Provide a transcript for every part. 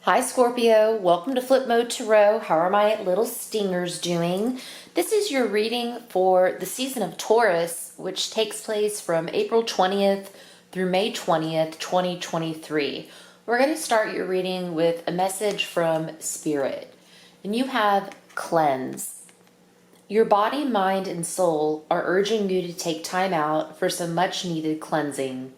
Hi Scorpio, welcome to Flip Mode Tarot. How are my little stingers doing? This is your reading for the season of Taurus, which takes place from April 20th through May 20th, 2023. We're going to start your reading with a message from Spirit. And you have cleanse. Your body, mind, and soul are urging you to take time out for some much needed cleansing.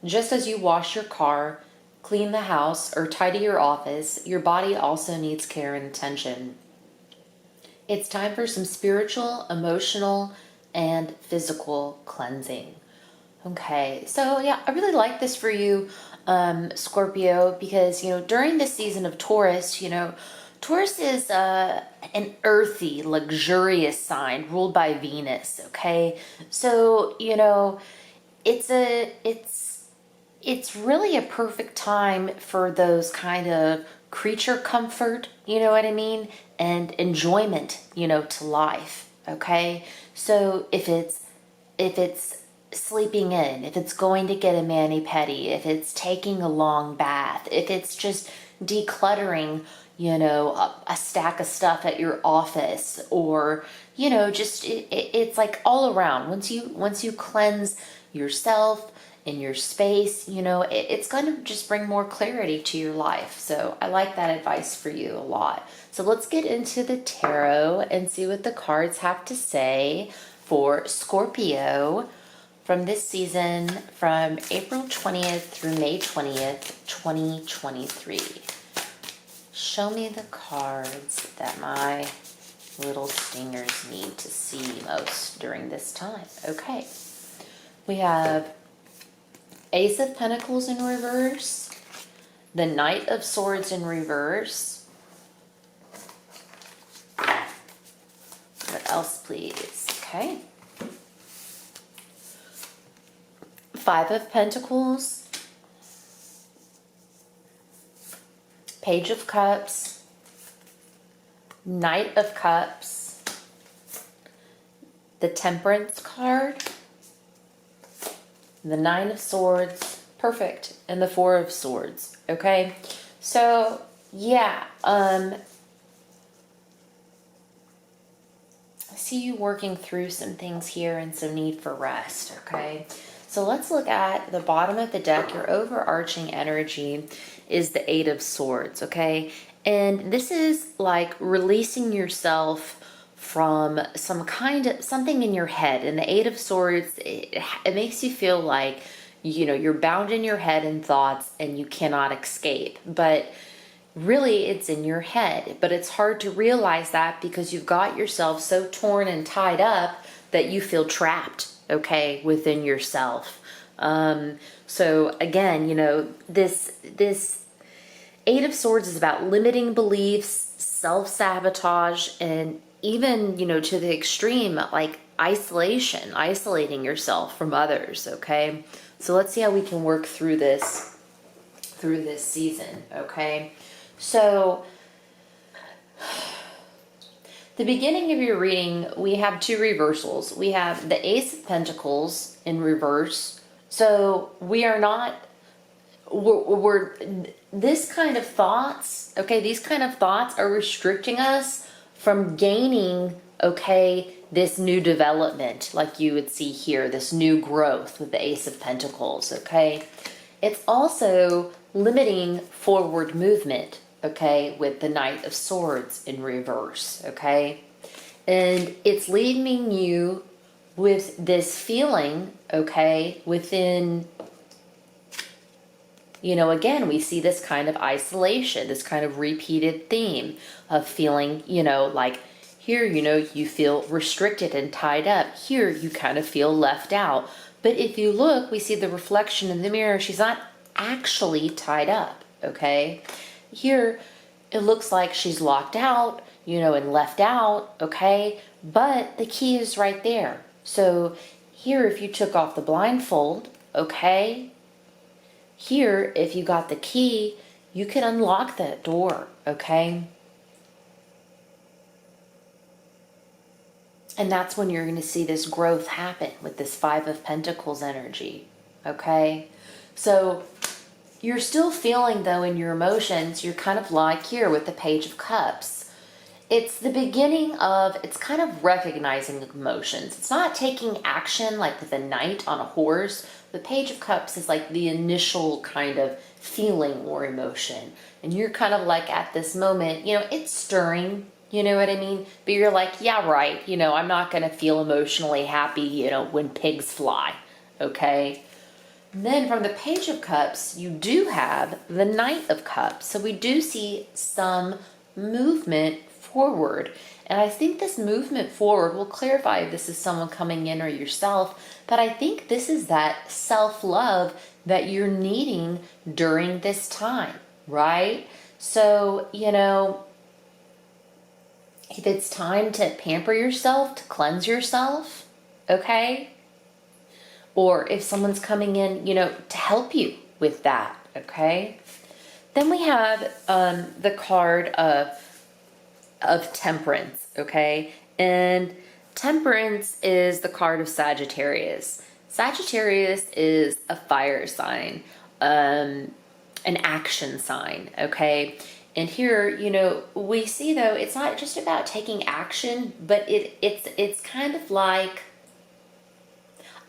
Just as you wash your car, clean the house, or tidy your office, your body also needs care and attention. It's time for some spiritual, emotional, and physical cleansing. Okay, so yeah, I really like this for you, Scorpio, because, during this season of Taurus, Taurus is an earthy, luxurious sign ruled by Venus, okay? So, it's really a perfect time for those kind of creature comfort, you know what I mean? And enjoyment, to life, okay? So if it's sleeping in, if it's going to get a mani-pedi, if it's taking a long bath, if it's just decluttering, a stack of stuff at your office, or, it's like all around. Once you cleanse yourself, in your space, it's going to just bring more clarity to your life. So I like that advice for you a lot. So let's get into the tarot and see what the cards have to say for Scorpio from this season from April 20th through May 20th, 2023. Show me the cards that my little stingers need to see most during this time. Okay. We have Ace of Pentacles in reverse, the Knight of Swords in reverse. What else, please? Okay. Five of Pentacles, Page of Cups, Knight of Cups, the Temperance card, the Nine of Swords, perfect, and the Four of Swords, okay? So, yeah, I see you working through some things here and some need for rest, okay? So let's look at the bottom of the deck. Your overarching energy is the Eight of Swords, okay? And this is like releasing yourself from something in your head. And the Eight of Swords, it makes you feel like, you're bound in your head and thoughts and you cannot escape. But really it's in your head. But it's hard to realize that because you've got yourself so torn and tied up that you feel trapped, okay, within yourself. So again, this Eight of Swords is about limiting beliefs, self-sabotage, and even, to the extreme, like isolating yourself from others, okay? So let's see how we can work through this season, okay? So the beginning of your reading, we have two reversals. We have the Ace of Pentacles in reverse. So we're this kind of thoughts, okay, these kind of thoughts are restricting us from gaining, okay, this new development, like you would see here, this new growth with the Ace of Pentacles, okay? It's also limiting forward movement, okay, with the Knight of Swords in reverse, okay? And it's leaving you with this feeling, okay, within, again, we see this kind of isolation, this kind of repeated theme of feeling, like here, you feel restricted and tied up. Here, you kind of feel left out. But if you look, we see the reflection in the mirror. She's not actually tied up, okay? Here, it looks like she's locked out, and left out, okay? But the key is right there. So here, if you took off the blindfold, okay? Here, if you got the key, you can unlock that door, okay? And that's when you're going to see this growth happen with this Five of Pentacles energy, okay? So You're still feeling, though, in your emotions, you're kind of like here with the Page of Cups. It's the beginning of, it's kind of recognizing emotions. It's not taking action like with a knight on a horse. The Page of Cups is like the initial kind of feeling or emotion. And you're kind of like at this moment, it's stirring, you know what I mean? But you're like, yeah, right. I'm not going to feel emotionally happy, when pigs fly. Okay. And then from the Page of Cups, you do have the Knight of Cups. So we do see some movement forward. And I think this movement forward will clarify if this is someone coming in or yourself. But I think this is that self-love that you're needing during this time, right? So, if it's time to pamper yourself, to cleanse yourself, okay? Or if someone's coming in, to help you with that, okay? Then we have the card of Temperance, okay? And Temperance is the card of Sagittarius. Sagittarius is a fire sign, an action sign, okay? And here, we see though, it's not just about taking action, but it's kind of like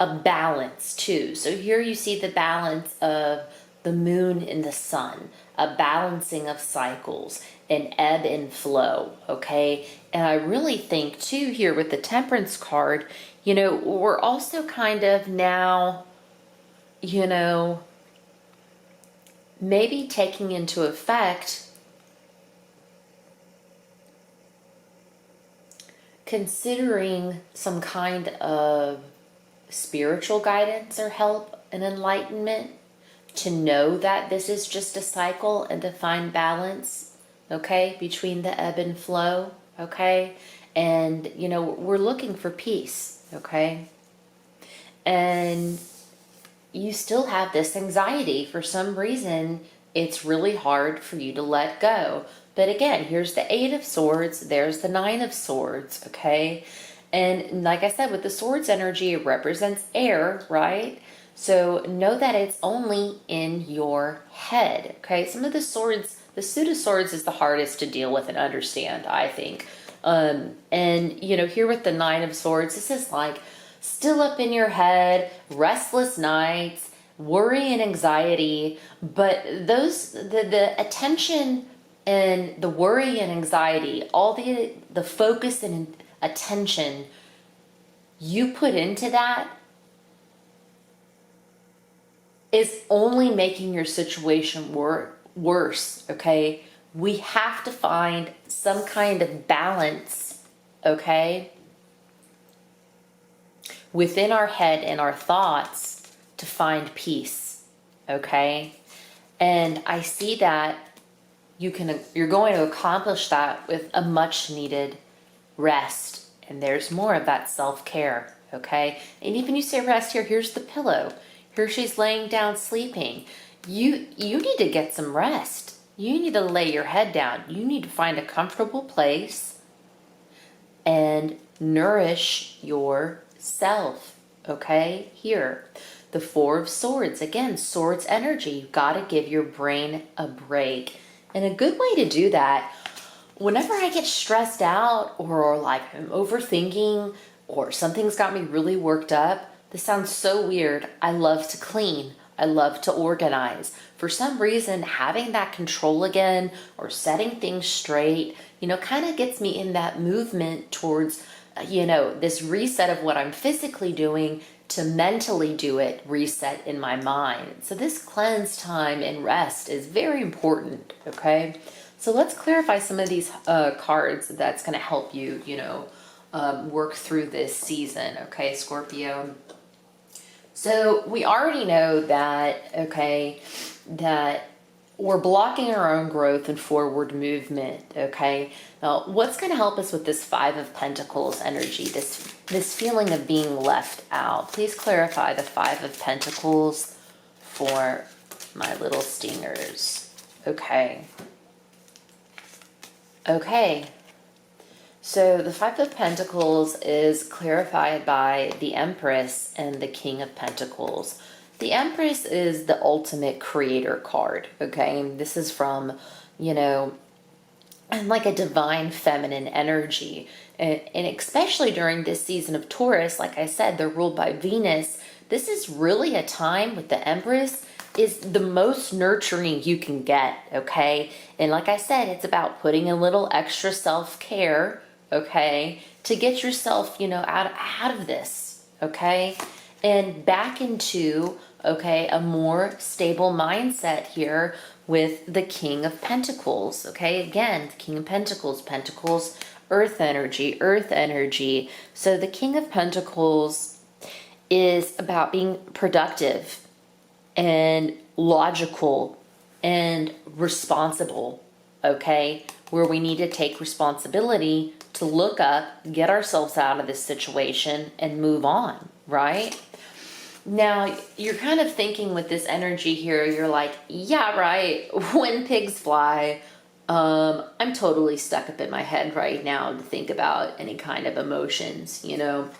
a balance too. So here you see the balance of the moon and the sun, a balancing of cycles, an ebb and flow, okay? And I really think too here with the Temperance card, we're also kind of now, maybe taking into effect considering some kind of spiritual guidance or help and enlightenment to know that this is just a cycle and to find balance, okay, between the ebb and flow, okay? And, we're looking for peace, okay? And you still have this anxiety. For some reason, it's really hard for you to let go. But again, here's the Eight of Swords, there's the Nine of Swords, okay? And like I said, with the Swords energy, it represents air, right? So know that it's only in your head, okay? Some of the swords, the suit of swords is the hardest to deal with and understand, I think. And, here with the Nine of Swords, this is like still up in your head, restless nights, worry and anxiety. But the attention and the worry and anxiety, all the focus and attention you put into that is only making your situation worse, okay? We have to find some kind of balance, okay, within our head and our thoughts to find peace, okay? And I see that you're going to accomplish that with a much needed rest. And there's more of that self-care, okay? And even you say rest here, here's the pillow. Here she's laying down sleeping. You need to get some rest. You need to lay your head down. You need to find a comfortable place and nourish yourself, okay? Here, the Four of Swords. Again, swords energy. You've got to give your brain a break. And a good way to do that, whenever I get stressed out or like I'm overthinking or something's got me really worked up, this sounds so weird. I love to clean. I love to organize. For some reason, having that control again or setting things straight, kind of gets me in that movement towards, this reset of what I'm physically doing to mentally do it, reset in my mind. So this cleanse time and rest is very important, okay? So let's clarify some of these cards that's going to help you, work through this season, okay, Scorpio? So we already know that, okay, that we're blocking our own growth and forward movement, okay? Now, what's going to help us with this Five of Pentacles energy, this feeling of being left out? Please clarify the Five of Pentacles for my little stingers. Okay. Okay. So the Five of Pentacles is clarified by the Empress and the King of Pentacles. The Empress is the ultimate creator card, okay? This is from, you know, like a divine feminine energy. And especially during this season of Taurus, like I said, they're ruled by Venus. This is really a time with the Empress is the most nurturing you can get, okay? And like I said, it's about putting a little extra self-care, okay, to get yourself, you know, out of this, okay? And back into, okay, a more stable mindset here with the King of Pentacles, okay? Again, the King of Pentacles, Pentacles, earth energy, earth energy. So the King of Pentacles is about being productive and logical and responsible, okay? Where we need to take responsibility to look up, get ourselves out of this situation and move on, right? Now, you're kind of thinking with this energy here, you're like, yeah, right, when pigs fly. I'm totally stuck up in my head right now to think about any kind of emotions, you know.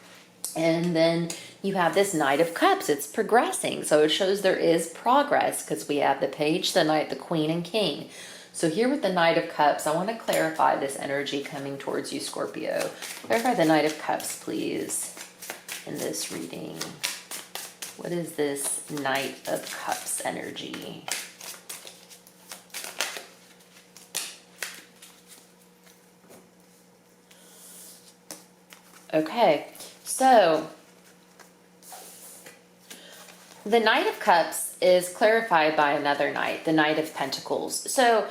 And then you have this Knight of Cups. It's progressing. So it shows there is progress because we have the Page, the Knight, the Queen, and King. So here with the Knight of Cups, I want to clarify this energy coming towards you, Scorpio. Clarify the Knight of Cups, please, in this reading. What is this Knight of Cups energy? Okay, so the Knight of Cups is clarified by another Knight, the Knight of Pentacles. So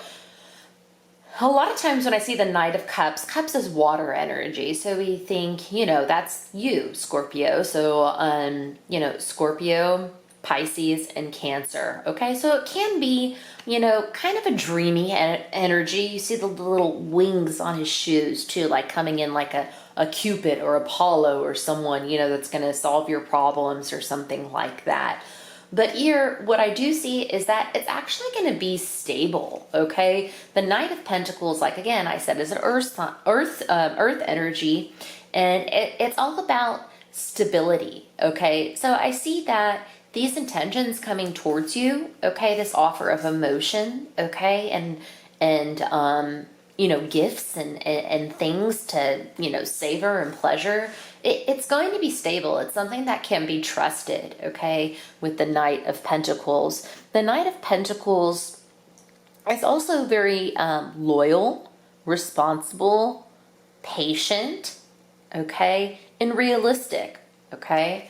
a lot of times when I see the Knight of Cups, Cups is water energy. So we think, you know, that's you, Scorpio. So, you know, Scorpio, Pisces, and Cancer. Okay, so it can be, you know, kind of a dreamy energy. You see the little wings on his shoes too, like coming in like a Cupid or Apollo or someone, you know, that's going to solve your problems or something like that. But here, what I do see is that it's actually going to be stable, okay? The Knight of Pentacles, like again, I said, is an earth energy, and it's all about stability, okay? So I see that these intentions coming towards you, okay, this offer of emotion, okay, and you know, gifts and things to, you know, savor and pleasure, it's going to be stable. It's something that can be trusted, okay, with the Knight of Pentacles. The Knight of Pentacles is also very loyal, responsible, patient, okay, and realistic, okay.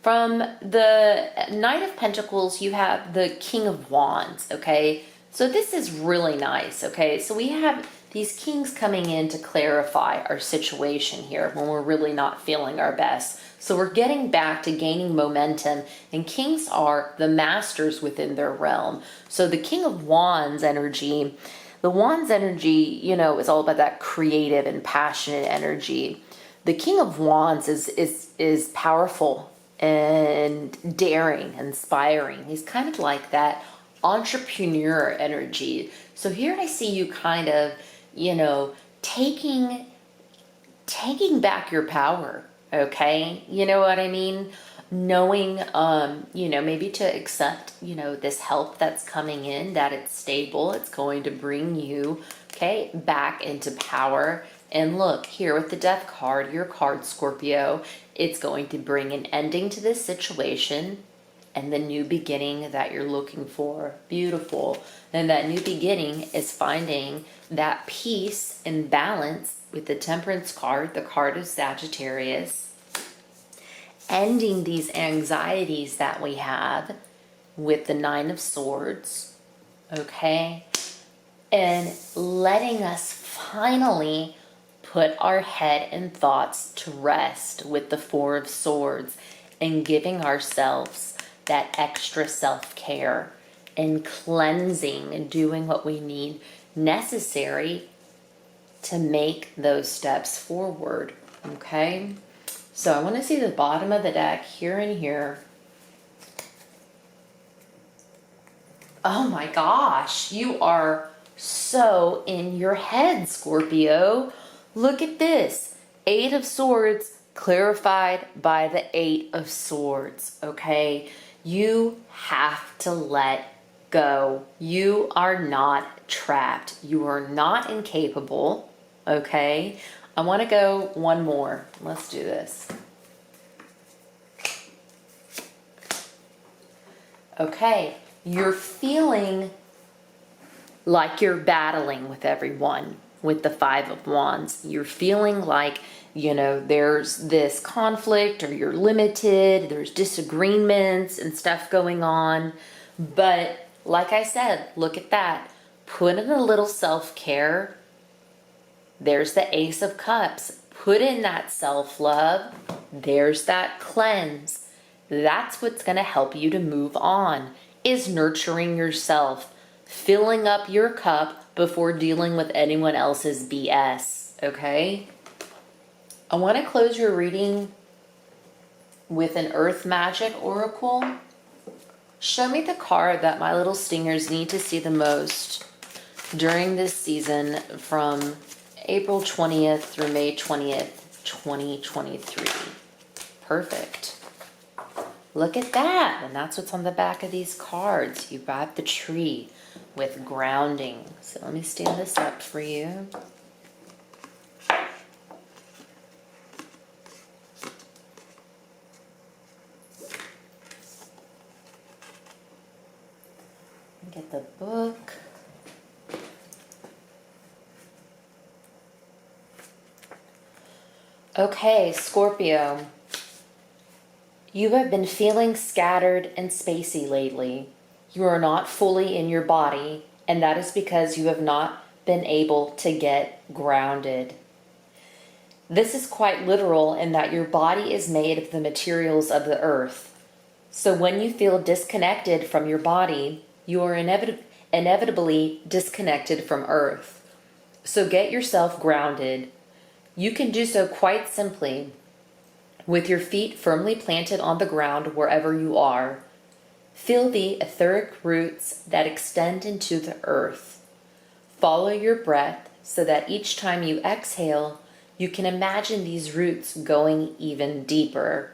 From the Knight of Pentacles, you have the King of Wands, okay. So this is really nice, okay. So we have these kings coming in to clarify our situation here when we're really not feeling our best. So we're getting back to gaining momentum, and kings are the masters within their realm. So the King of Wands energy, the Wands energy, you know, is all about that creative and passionate energy. The King of Wands is powerful and daring, inspiring. He's kind of like that entrepreneur energy. So here I see you kind of, you know, taking back your power, okay? You know what I mean? Knowing, you know, maybe to accept, you know, this help that's coming in, that it's stable, it's going to bring you, okay, back into power. And look, here with the Death card, your card, Scorpio, it's going to bring an ending to this situation and the new beginning that you're looking for. Beautiful. And that new beginning is finding that peace and balance with the Temperance card, the card of Sagittarius, ending these anxieties that we have with the Nine of Swords, okay? And letting us finally put our head and thoughts to rest with the Four of Swords and giving ourselves that extra self-care and cleansing and doing what we need necessary to make those steps forward, okay? So I want to see the bottom of the deck here and here. Oh my gosh, you are so in your head, Scorpio. Look at this. Eight of Swords clarified by the Eight of Swords, okay? You have to let go. You are not trapped. You are not incapable, okay? I want to go one more. Let's do this. Okay, you're feeling like you're battling with everyone with the Five of Wands. You're feeling like, there's this conflict, or you're limited, there's disagreements and stuff going on. But like I said, look at that. Put in a little self-care. There's the Ace of Cups. Put in that self-love. There's that cleanse. That's what's going to help you to move on, is nurturing yourself, filling up your cup before dealing with anyone else's BS, okay? I want to close your reading with an Earth Magic Oracle. Show me the card that my little stingers need to see the most during this season from April 20th through May 20th, 2023. Perfect. Look at that. And that's what's on the back of these cards. You got the tree with grounding. So let me stand this up for you. Get the book. Okay, Scorpio. You have been feeling scattered and spacey lately. You are not fully in your body, and that is because you have not been able to get grounded. This is quite literal in that your body is made of the materials of the earth. So when you feel disconnected from your body, you are inevitably disconnected from earth. So get yourself grounded. You can do so quite simply with your feet firmly planted on the ground wherever you are. Feel the etheric roots that extend into the earth. Follow your breath so that each time you exhale, you can imagine these roots going even deeper.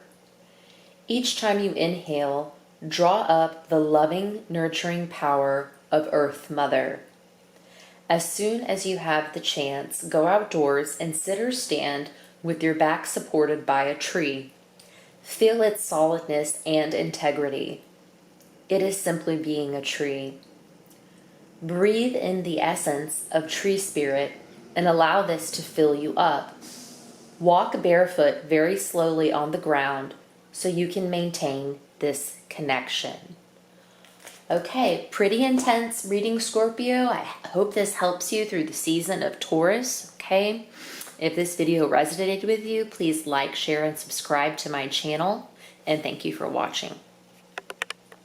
Each time you inhale, draw up the loving, nurturing power of Earth Mother. As soon as you have the chance, go outdoors and sit or stand with your back supported by a tree. Feel its solidness and integrity. It is simply being a tree. Breathe in the essence of tree spirit and allow this to fill you up. Walk barefoot very slowly on the ground so you can maintain this connection. Okay, pretty intense reading, Scorpio. I hope this helps you through the season of Taurus, okay? If this video resonated with you, please like, share, and subscribe to my channel, and thank you for watching.